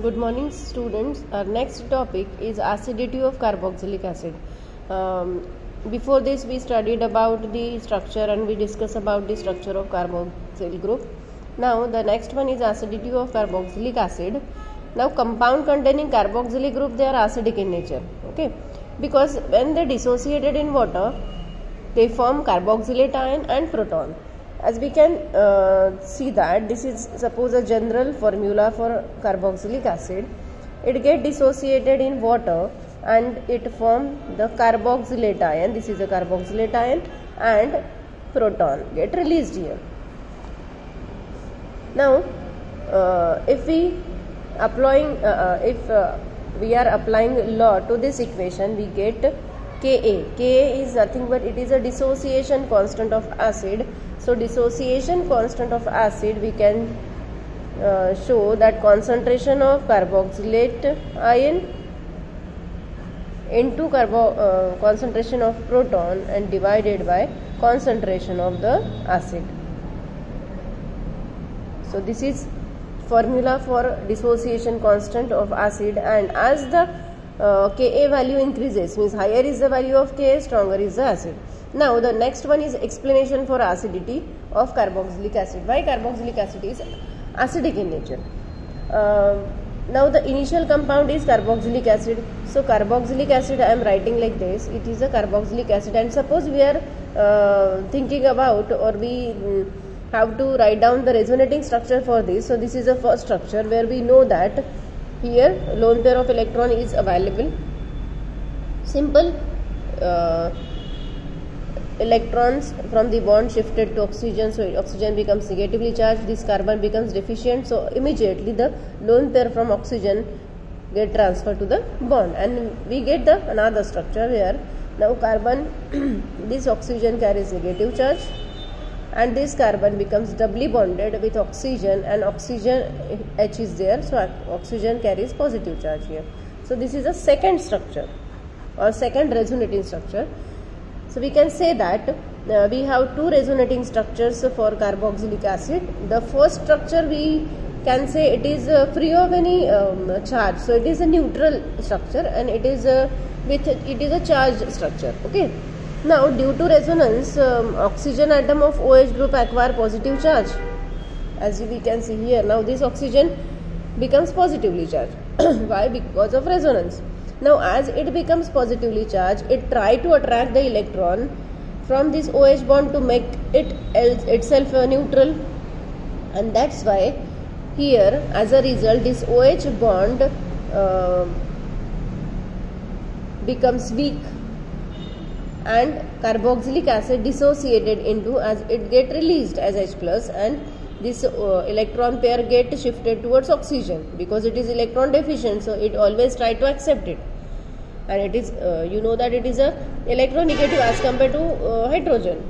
Good morning, students. Our next topic is acidity of carboxylic acid. Before this, we studied about the structure and we discussed about the structure of carboxyl group. Now, the next one is acidity of carboxylic acid. Now, compound containing carboxylic group, they are acidic in nature. Okay, because when they dissociated in water, they form carboxylate ion and proton. As we can see that this is suppose a general formula for carboxylic acid. It get dissociated in water and it form the carboxylate ion. This is a carboxylate ion and proton get released here. Now if we are applying law to this equation, we get Ka. Ka is nothing but it is a dissociation constant of acid. So dissociation constant of acid, we can show that concentration of carboxylate ion into concentration of proton and divided by concentration of the acid. So this is formula for dissociation constant of acid, and as the Ka value increases, means higher is the value of Ka, stronger is the acid. Now the next one is explanation for acidity of carboxylic acid. Why carboxylic acid is acidic in nature? Now the initial compound is carboxylic acid. So carboxylic acid I am writing like this. It is a carboxylic acid, and suppose we are thinking about, or we have to write down the resonating structure for this. So this is the first structure where we know that here lone pair of electron is available. Simple. Electrons from the bond shifted to oxygen, so oxygen becomes negatively charged, this carbon becomes deficient, so immediately the lone pair from oxygen get transferred to the bond, and we get the another structure where now carbon this oxygen carries negative charge and this carbon becomes doubly bonded with oxygen, and oxygen H is there, so oxygen carries positive charge here. So this is a second structure or second resonating structure. So we can say that we have two resonating structures for carboxylic acid. The first structure we can say it is free of any charge, so it is a neutral structure and it is a charged structure. Okay. Now due to resonance, oxygen atom of OH group acquire positive charge, as we can see here. Now this oxygen becomes positively charged. Why? Because of resonance. Now as it becomes positively charged, it try to attract the electron from this OH bond to make it itself neutral, and that's why here as a result this OH bond becomes weak and carboxylic acid dissociated into, as it get released as H plus, and this electron pair get shifted towards oxygen because it is electron deficient, so it always try to accept it, and it is you know that it is a electronegative as compared to hydrogen,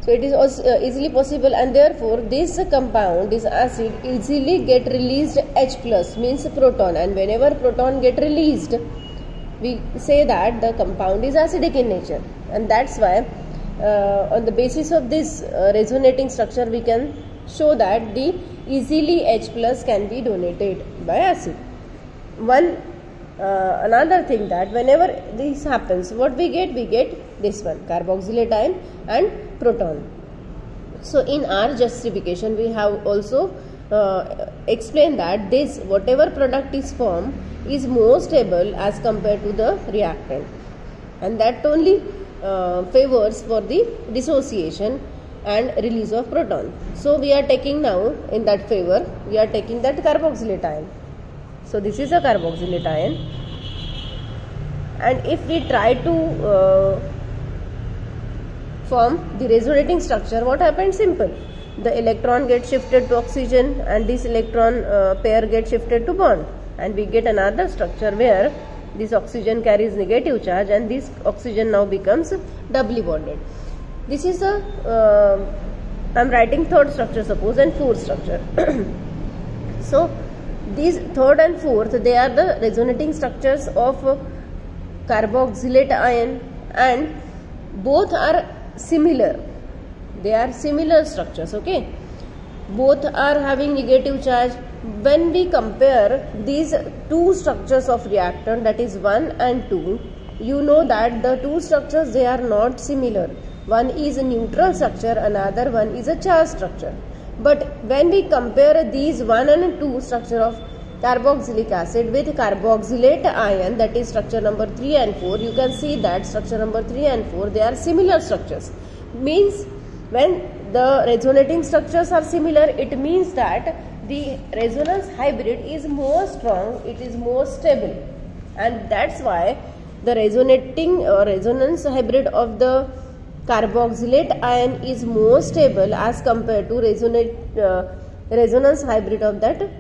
so it is also easily possible, and therefore this compound, this acid easily get released H plus, means proton, and whenever proton get released we say that the compound is acidic in nature, and that's why on the basis of this resonating structure we can show that the easily H plus can be donated by acid. Another thing, that whenever this happens, what we get this one, carboxylate ion and proton. So in our justification we have also explained that this whatever product is formed is more stable as compared to the reactant, and that only favors for the dissociation and release of proton. So we are taking now in that favor, we are taking that carboxylate ion. So this is a carboxylate ion, and if we try to form the resonating structure, what happens? Simple. The electron gets shifted to oxygen and this electron pair gets shifted to bond, and we get another structure where this oxygen carries negative charge and this oxygen now becomes doubly bonded. This is a I am writing third structure suppose, and fourth structure. So these third and fourth, they are the resonating structures of carboxylate ion, and both are similar. They are similar structures. Okay, both are having negative charge, when we compare these two structures of reactant, that is 1 and 2, you know that the two structures, they are not similar. One is a neutral structure, another one is a charged structure. But when we compare these 1 and 2 structure of carboxylic acid with carboxylate ion, that is structure number 3 and 4, you can see that structure number 3 and 4, they are similar structures. Means when the resonating structures are similar, it means that the resonance hybrid is more strong, it is more stable, and that's why the resonance hybrid of the carboxylate ion is more stable as compared to resonance hybrid of that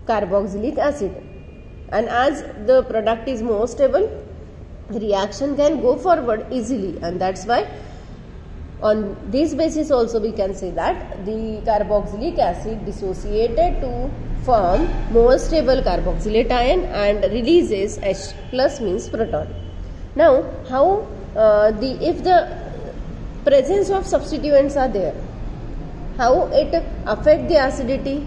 carboxylic acid. And as the product is more stable, the reaction can go forward easily, and that's why on this basis also we can say that the carboxylic acid dissociated to form more stable carboxylate ion and releases H plus means proton. Now how if the presence of substituents are there, how it affect the acidity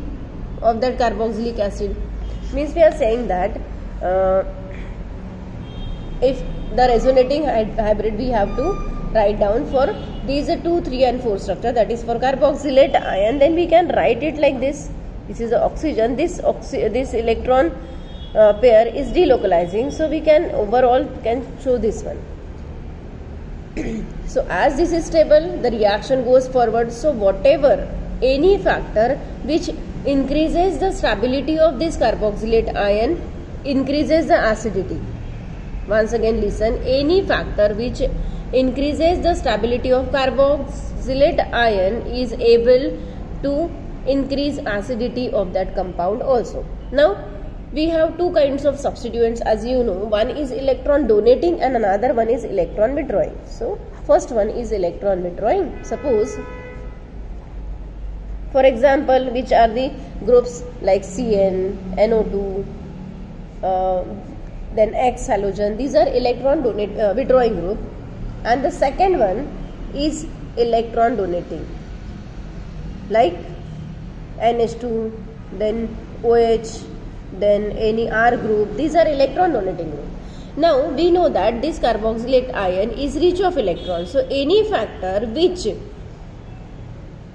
of that carboxylic acid? Means we are saying that if the resonating hybrid, we have to write down for these 2, 3 and 4 structure, that is for carboxylate ion, then we can write it like this. This is the oxygen, this electron pair is delocalizing, so we can overall can show this one. So as this is stable, the reaction goes forward. So whatever any factor which increases the stability of this carboxylate ion increases the acidity. Once again listen, any factor which increases the stability of carboxylate ion is able to increase acidity of that compound also. Now we have two kinds of substituents, as you know. One is electron donating and another one is electron withdrawing. So first one is electron withdrawing. Suppose, for example, which are the groups like CN, NO2, then X halogen, these are electron withdrawing group, and the second one is electron donating, like NH2, then OH, then any R group. These are electron donating group. Now we know that this carboxylate ion is rich of electrons. So any factor which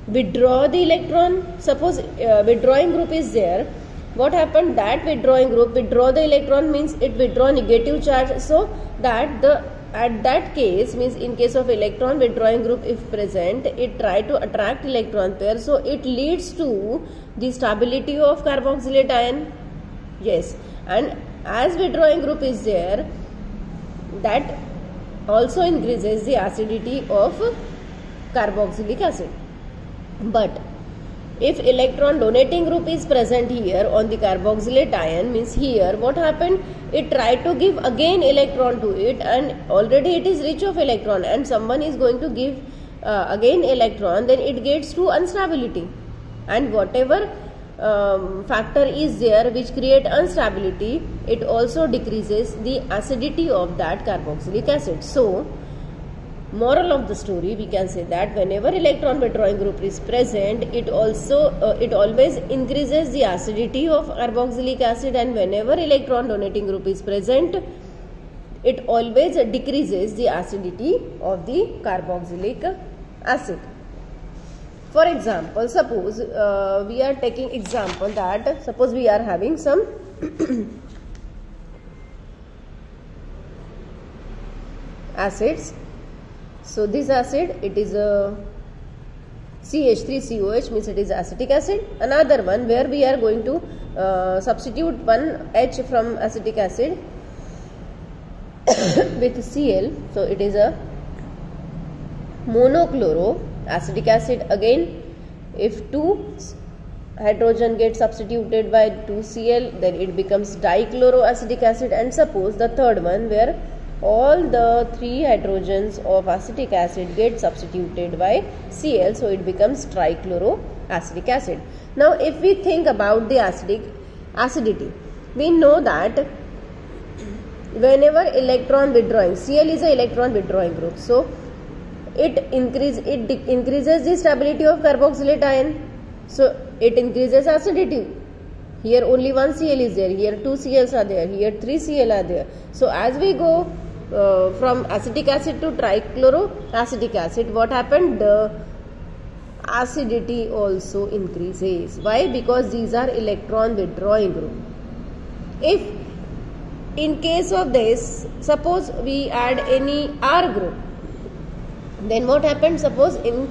withdraw the electron, suppose withdrawing group is there, what happened, that withdrawing group withdraw the electron means it withdraw negative charge, so that at that case, means in case of electron withdrawing group if present, it try to attract electron pair, so it leads to the stability of carboxylate ion. Yes, and as withdrawing group is there, that also increases the acidity of carboxylic acid. But if electron donating group is present here on the carboxylate ion, means here what happened, it tried to give again electron to it, and already it is rich of electron, and someone is going to give again electron, then it gets to instability, and whatever factor is there which create instability, it also decreases the acidity of that carboxylic acid. So moral of the story, we can say that whenever electron withdrawing group is present, it always increases the acidity of carboxylic acid, and whenever electron donating group is present, it always decreases the acidity of the carboxylic acid. For example, suppose we are taking example that suppose we are having some acids. So this acid, it is a CH3COH, means it is acetic acid. Another one where we are going to substitute one H from acetic acid with Cl. So it is a monochloro acetic acid. Again, if 2 hydrogen gets substituted by 2 Cl, then it becomes dichloroacetic acid. And suppose the third one where all the 3 hydrogens of acetic acid get substituted by Cl, so it becomes trichloroacetic acid. Now if we think about the acidity, we know that whenever electron withdrawing, Cl is an electron withdrawing group, so it increases the stability of carboxylate ion, so it increases acidity Here only one Cl is there, here two Cls are there, here three Cl are there. So as we go from acetic acid to trichloroacetic acid, what happened? The acidity also increases. Why? Because these are electron withdrawing group. If in case of this, suppose we add any R group, then what happened? Suppose in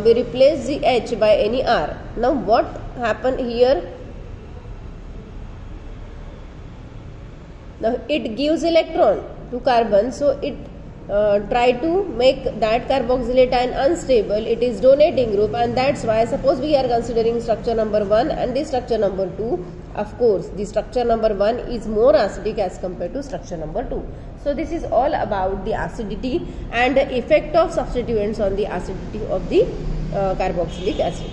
we replace the H by any R. Now what happened here? Now it gives electron to carbon, so it try to make that carboxylate ion unstable. It is donating group, and that's why, suppose we are considering structure number 1 and the structure number 2. Of course, the structure number 1 is more acidic as compared to structure number 2. So this is all about the acidity and the effect of substituents on the acidity of the carboxylic acid.